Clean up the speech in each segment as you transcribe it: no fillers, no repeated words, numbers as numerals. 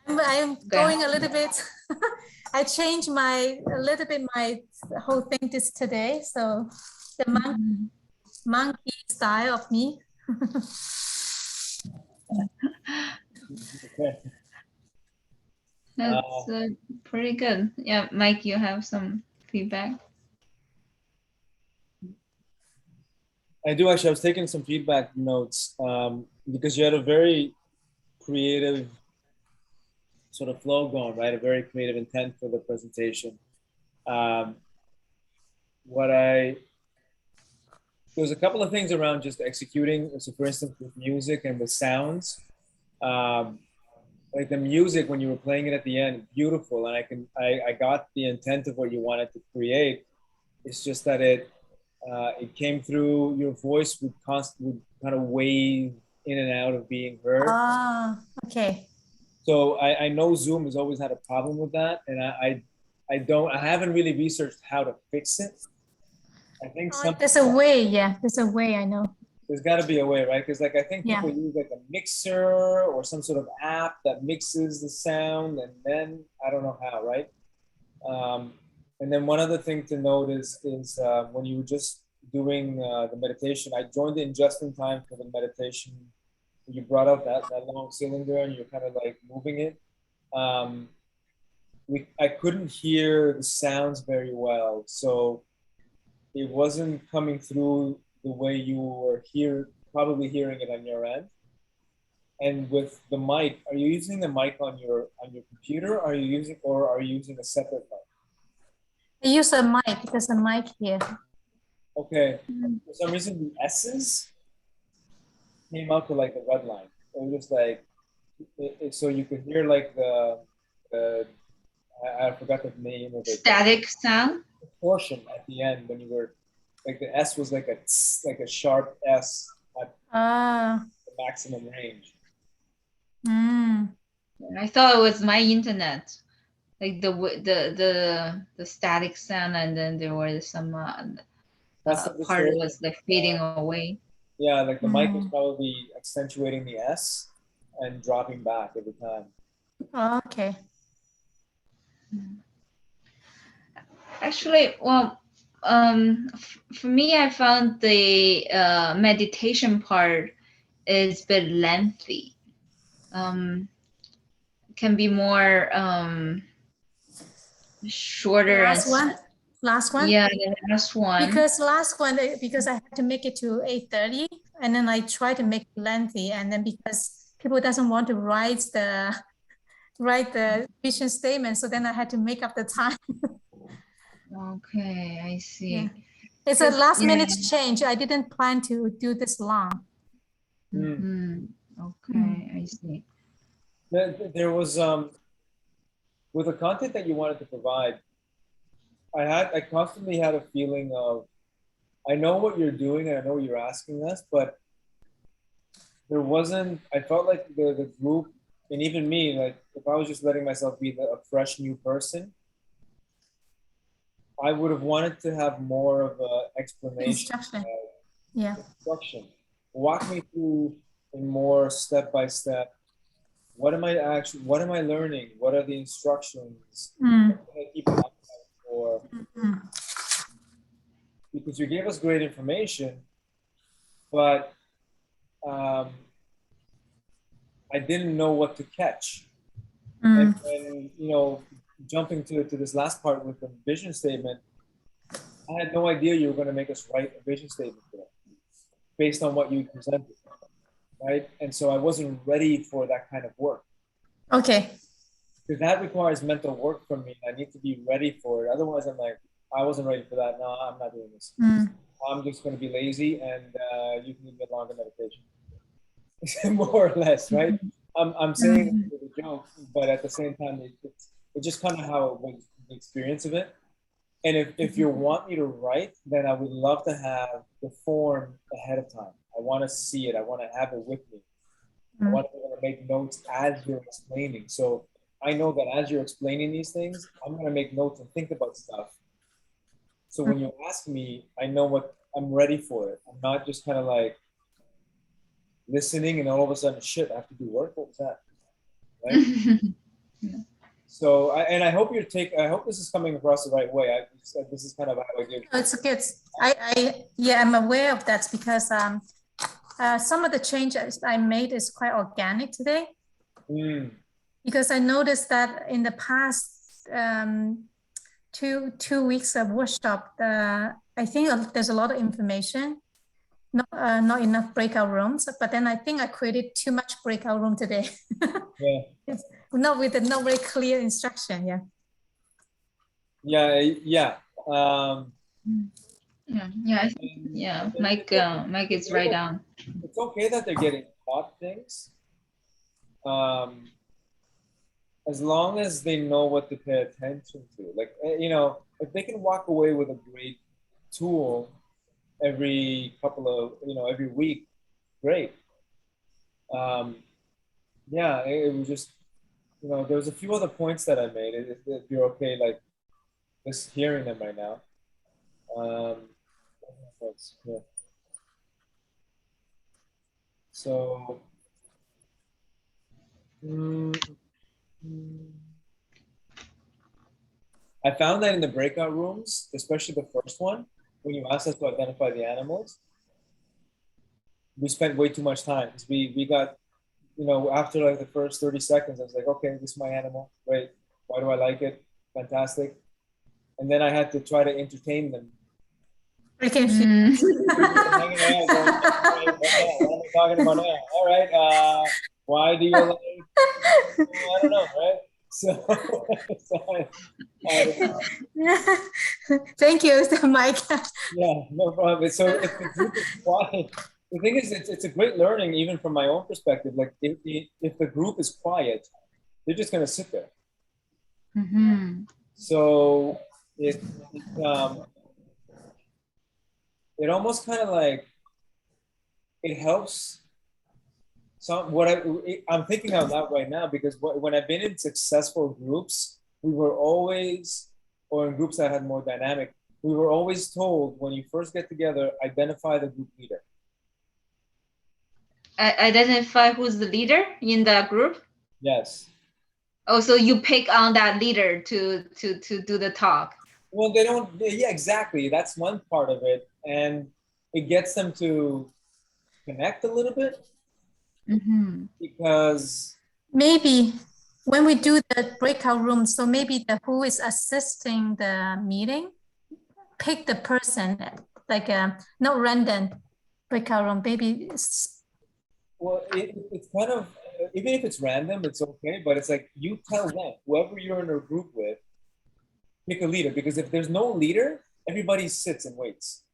I'm going a little bit. I changed a little bit my whole thing this today. So the monkey style of me. That's pretty good. Yeah, Mike, you have some feedback? I do actually. I was taking some feedback notes because you had a very creative sort of flow going, right? A very creative intent for the presentation. There's a couple of things around just executing. So for instance, with music and with sounds, like the music when you were playing it at the end, beautiful. And I got the intent of what you wanted to create. It's just that it came through, your voice would kind of wave in and out of being heard. Ah, okay. So I know Zoom has always had a problem with that, and I haven't really researched how to fix it. I think there's a way, yeah. There's a way, I know. There's got to be a way, right? Because like I think people use like a mixer or some sort of app that mixes the sound, and then I don't know how, right? And then one other thing to note is when you were just doing the meditation, I joined in just in time for the meditation. You brought up that long cylinder and you're kind of like moving it. I couldn't hear the sounds very well, so it wasn't coming through the way you were probably hearing it on your end. And with the mic, are you using the mic on your computer? Or are you using a separate mic? I use a mic. There's a mic here. Okay. For some reason, the S's came out to like the red line. It was just like, so you could hear like I forgot the name of it. Static sound? The portion at the end when you were, like the S was like a sharp S at the maximum range. I thought it was my internet. Like the static sound, and then there was some part was like fading away. Yeah, like the mic was probably accentuating the S and dropping back every time. Oh, okay. Actually, well, for me, I found the meditation part is a bit lengthy. Can be more shorter. Last one? Yeah, the last one. Because I had to make it to 8:30, and then I tried to make it lengthy, and then because people doesn't want to write the vision statement, so then I had to make up the time. Okay, I see. Yeah. It's a last minute change. I didn't plan to do this long. Okay, I see. There was with the content that you wanted to provide, I constantly had a feeling of, I know what you're doing and I know what you're asking us, but I felt like the group, and even me, like if I was just letting myself be a fresh new person, I would have wanted to have more of an explanation. Instruction. Walk me through in more step by step. What am I learning? What are the instructions? What can I keep an eye out for? Because you gave us great information, but I didn't know what to catch. And jumping to this last part with the vision statement, I had no idea you were going to make us write a vision statement today based on what you presented, right? And so I wasn't ready for that kind of work. Okay. Because that requires mental work from me. I need to be ready for it. Otherwise, I'm like, I wasn't ready for that. No, I'm not doing this. I'm just going to be lazy, and you can get longer meditation. More or less, right? I'm saying it with a joke, but at the same time, it's just kind of how it was, the experience of it. And if you want me to write, then I would love to have the form ahead of time. I want to see it. I want to have it with me. I want to be able to make notes as you're explaining. So I know that as you're explaining these things, I'm going to make notes and think about stuff. So when you ask me, I know I'm ready for it. I'm not just kind of like listening and all of a sudden, shit, I have to do work. What was that? Right? So, I hope I hope this is coming across the right way. This is kind of how I give. It's good. Yeah, I'm aware of that because some of the changes I made is quite organic today. Because I noticed that in the past 2 weeks of workshop, I think there's a lot of information, not enough breakout rooms. But then I think I created too much breakout room today. Yeah. Not with the not very clear instruction. Yeah. Yeah. Yeah. Mike is right on. It's okay that they're getting taught things, as long as they know what to pay attention to. Like, you know, if they can walk away with a great tool every every week, great. Yeah, it was just, you know, there was a few other points that I made. If you're okay, like, just hearing them right now. Yeah. So, I found that in the breakout rooms, especially the first one, when you asked us to identify the animals, we spent way too much time because we got, you know, after like the first 30 seconds, I was like, okay, this is my animal. Great. Why do I like it? Fantastic. And then I had to try to entertain them. We can talking about now. All right. Why do you like? I don't know, right? So thank you, Mike. Yeah, no problem. So if the group is quiet, the thing is, it's a great learning, even from my own perspective. Like, if the group is quiet, they're just gonna sit there. So it almost kind of like it helps. I'm thinking out loud right now, because when I've been in successful groups, we were always, or in groups that had more dynamic, we were always told, when you first get together, identify the group leader. Identify who's the leader in the group? Yes. Oh, so you pick on that leader to do the talk. Well, they don't. Yeah, exactly. That's one part of it, and it gets them to connect a little bit. Because maybe when we do the breakout room, so maybe who is assisting the meeting, pick the person, like not random breakout room. Maybe. Well, it's kind of, even if it's random, it's okay. But it's like, you tell them, whoever you're in a group with, pick a leader. Because if there's no leader, everybody sits and waits.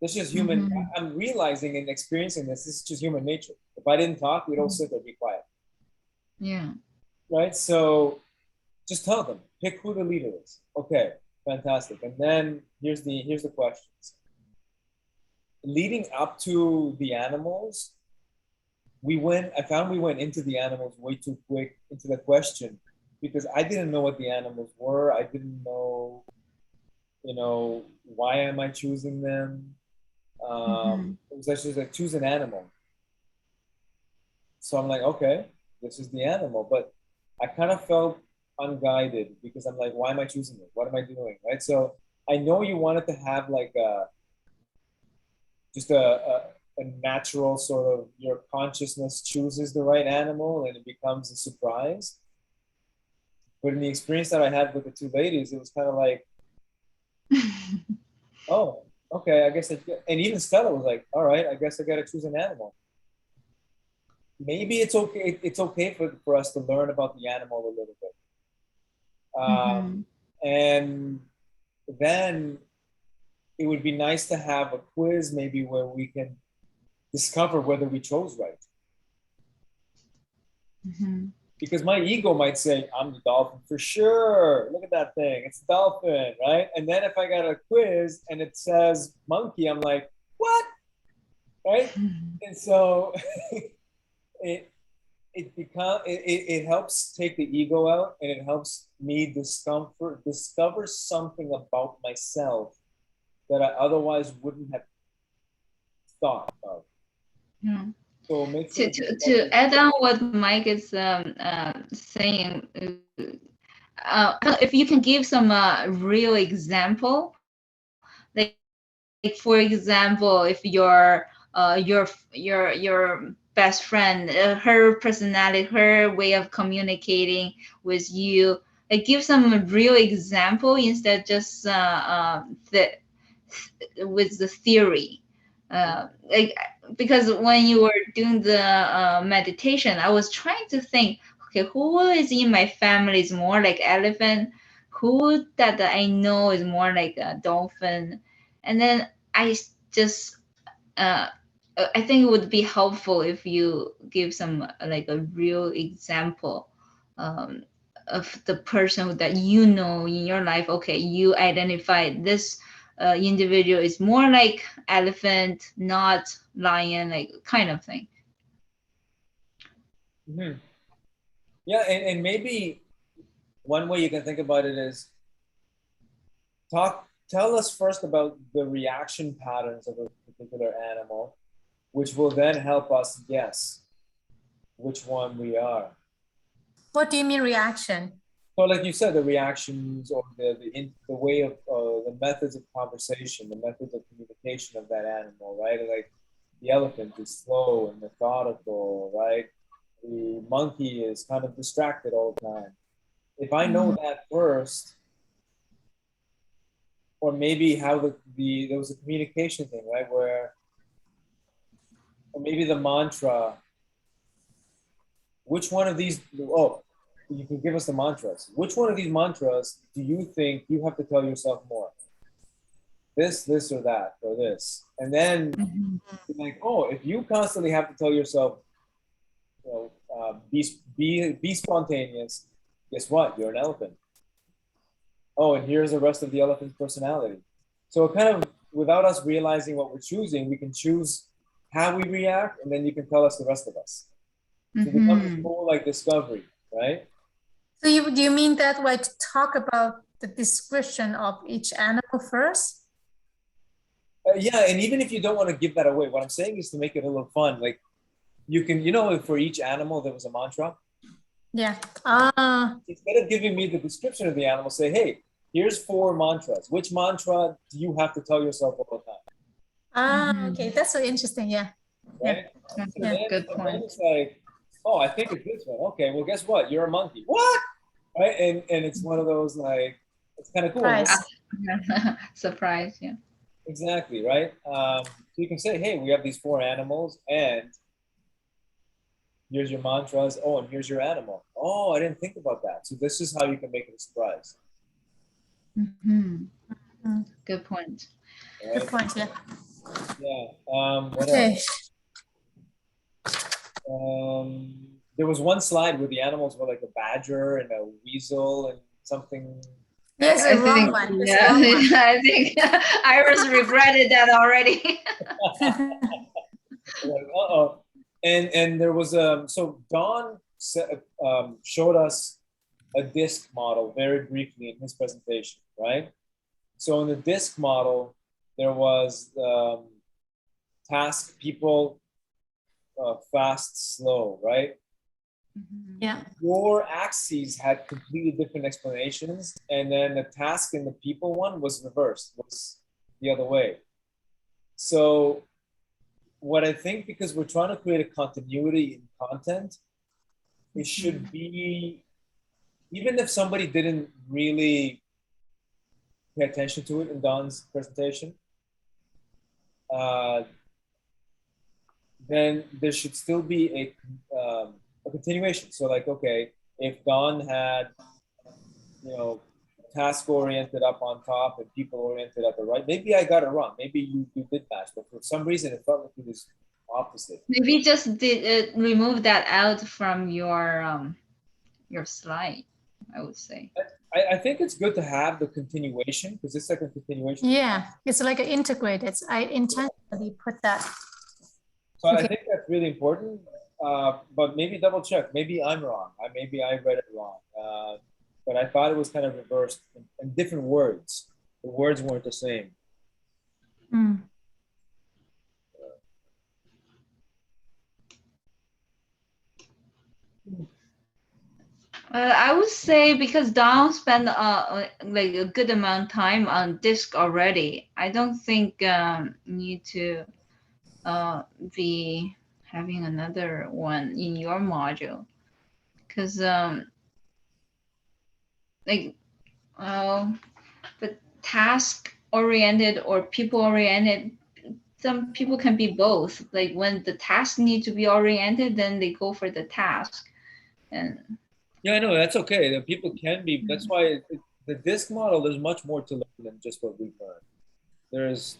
That's just human. I'm realizing and experiencing this is just human nature. If I didn't talk, we'd all sit there, be quiet. Yeah. Right? So just tell them, pick who the leader is. Okay, fantastic. And then here's the questions. Leading up to the animals, I found we went into the animals way too quick, into the question, because I didn't know what the animals were. I didn't know, you know, why am I choosing them? It was actually like, choose an animal. So I'm like, okay, this is the animal. But I kind of felt unguided, because I'm like, why am I choosing it? What am I doing? Right? So I know you wanted to have like just a natural sort of, your consciousness chooses the right animal and it becomes a surprise. But in the experience that I had with the two ladies, it was kind of like, oh, okay, I guess. And even Stella was like, all right, I guess I got to choose an animal. Maybe it's okay. It's okay for us to learn about the animal a little bit. And then it would be nice to have a quiz, maybe, where we can discover whether we chose right. Because my ego might say, I'm the dolphin for sure. Look at that thing. It's a dolphin, right? And then if I got a quiz and it says monkey, I'm like, what? Right? And so it helps take the ego out, and it helps me discover something about myself that I otherwise wouldn't have thought of. So to add on what Mike is saying, if you can give some real example, like for example, if your best friend, her personality, her way of communicating with you, like give some real example instead just with the theory. Like, because when you were doing the meditation, I was trying to think, okay, who is in my family is more like elephant, who that I know is more like a dolphin, and then just uh, I think it would be helpful if you give some like a real example um, of the person that you know in your life. Okay, you identify this individual is more like elephant, not lion, like kind of thing. Mm-hmm. Yeah, and maybe one way you can think about it is tell us first about the reaction patterns of a particular animal, which will then help us guess which one we are. What do you mean reaction? So, like you said, the reactions or the way of the methods of conversation, the methods of communication of that animal, right? Like the elephant is slow and methodical, right? The monkey is kind of distracted all the time. If I know that first, or maybe how there was a communication thing, right? Where, or maybe the mantra, which one of these, oh, you can give us the mantras. Which one of these mantras do you think you have to tell yourself more? This, or that, or this. And then like, oh, if you constantly have to tell yourself, you know, be spontaneous, guess what? You're an elephant. Oh, and here's the rest of the elephant's personality. So kind of without us realizing what we're choosing, we can choose how we react, and then you can tell us the rest of us. So it becomes this whole like discovery, right? So do you mean that way to talk about the description of each animal first? Yeah, and even if you don't want to give that away, what I'm saying is to make it a little fun. Like you can, for each animal there was a mantra. Yeah. Instead of giving me the description of the animal, say, hey, here's 4 mantras. Which mantra do you have to tell yourself all the time? Okay, that's so interesting. Yeah. Right? Yeah. So Yeah. Good point. then it's like, oh, I think it's this one. Okay, well, guess what? You're a monkey. What? Right? And it's one of those like, it's kind of cool. Surprise. Surprise, yeah. Exactly, right? So you can say, hey, we have these 4 animals, and here's your mantras. Oh, and here's your animal. Oh, I didn't think about that. So this is how you can make it a surprise. Good point. Right? Good point. Yeah. Yeah. What Okay. else? There was one slide where the animals were like a badger and a weasel and something. There's a wrong one. There's a wrong one. I think Iris regretted that already. Like, uh-oh. And there was so Don showed us a disc model very briefly in his presentation, right? So in the disc model, there was task, people, fast, slow, right? Yeah. Your axes had completely different explanations, and then the task and the people one was reversed, was the other way. So what I think, because we're trying to create a continuity in content, it should be, even if somebody didn't really pay attention to it in Don's presentation, then there should still be a continuation. So like, okay, if Don had, task oriented up on top and people oriented at the right, maybe I got it wrong. Maybe you did match, but for some reason it felt like it was opposite. Maybe just remove that out from your slide, I would say. I think it's good to have the continuation, because it's like a continuation. Yeah, it's like an integrated. I intentionally put that. So I think that's really important, but maybe double check. Maybe I'm wrong. Maybe I read it wrong. But I thought it was kind of reversed in different words. The words weren't the same. I would say because Don spent like a good amount of time on disk already. I don't think need to be having another one in your module, because like but task oriented or people oriented, some people can be both. Like when the task need to be oriented, then they go for the task. And Yeah, no, that's okay. The people can be. That's why the disc model. There's much more to learn than just what we've learned. There's,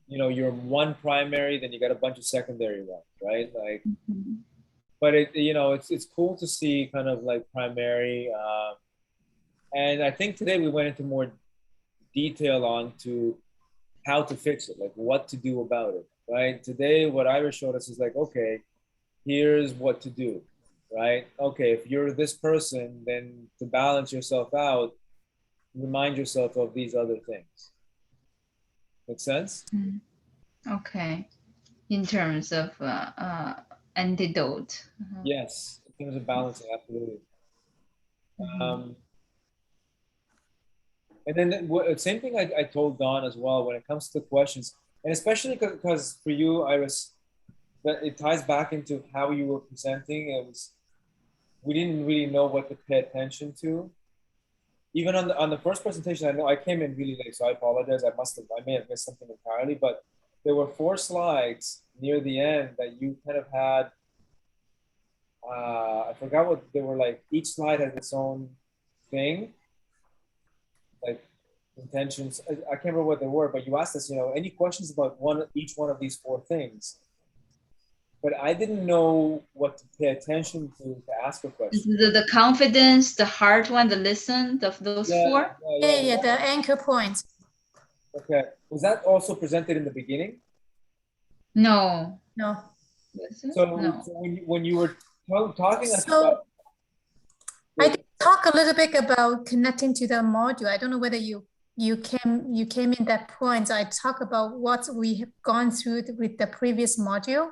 you're one primary, then you got a bunch of secondary ones, right? Like, but it's cool to see kind of like primary. And I think today we went into more detail on to how to fix it, like what to do about it, right? Today, what Ira showed us is like, okay, here's what to do, right? Okay, if you're this person, then to balance yourself out, remind yourself of these other things. Make sense? Okay, in terms of antidote. Yes, in terms of balancing, absolutely. And then same thing I told Don as well when it comes to questions, and especially because for you, Iris, that it ties back into how you were presenting. We didn't really know what to pay attention to. Even on the first presentation, I know I came in really late, so I apologize. I may have missed something entirely, but there were 4 slides near the end that you kind of had. I forgot what they were like. Each slide has its own thing, like intentions. I can't remember what they were, but you asked us, any questions about each one of these 4 things. But I didn't know what to pay attention to ask a question. The confidence, the hard one, the listen, those 4? Yeah, the anchor points. Okay. Was that also presented in the beginning? No. So when you were talking about... I did talk a little bit about connecting to the module. I don't know whether you came in that point. I talk about what we have gone through with the previous module.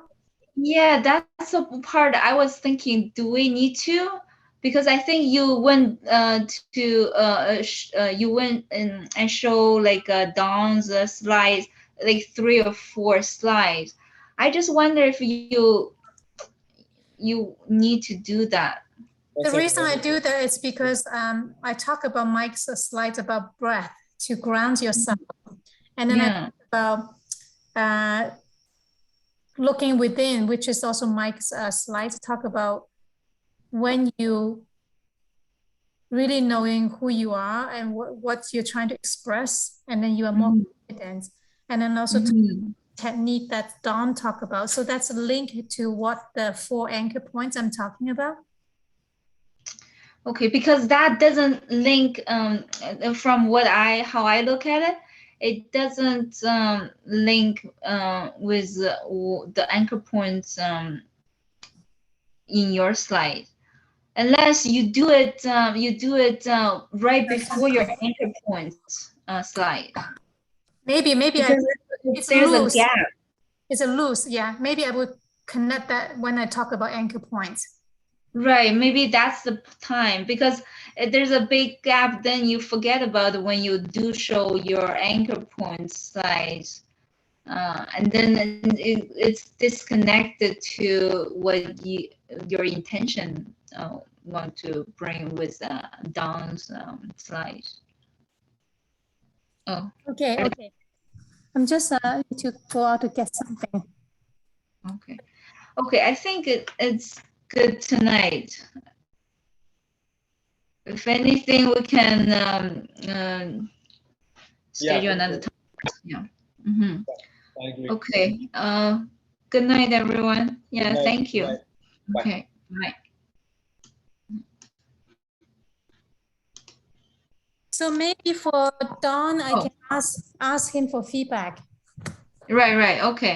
Yeah, that's a part I was thinking, do we need to? Because I think you went you went and show like Dawn's slides, like 3 or 4 slides. I just wonder if you need to do that. The reason I do that is because I talk about Mike's slides about breath to ground yourself, and then I talk about looking within, which is also Mike's slides, talk about when you really knowing who you are and what you're trying to express, and then you are more confident. And then also technique that Dawn talked about. So that's a link to what the 4 anchor points I'm talking about. Okay, because that doesn't link from how I look at it. It doesn't link with the anchor points in your slide, unless you do it right before your anchor points slide. Maybe there's a gap. It's a loose, yeah. Maybe I would connect that when I talk about anchor points. Right, maybe that's the time, because there's a big gap. Then you forget about when you do show your anchor points slides, and then it's disconnected to what your intention want to bring with Dawn's slides. Oh, okay. I'm just need to go out to get something. Okay. I think it's good tonight. If anything, we can schedule another time. Yeah. I agree. Okay. Good night, everyone. Yeah. Good night. Thank you. Bye. Okay. Bye. So maybe for Dawn, I can ask him for feedback. Right. Okay.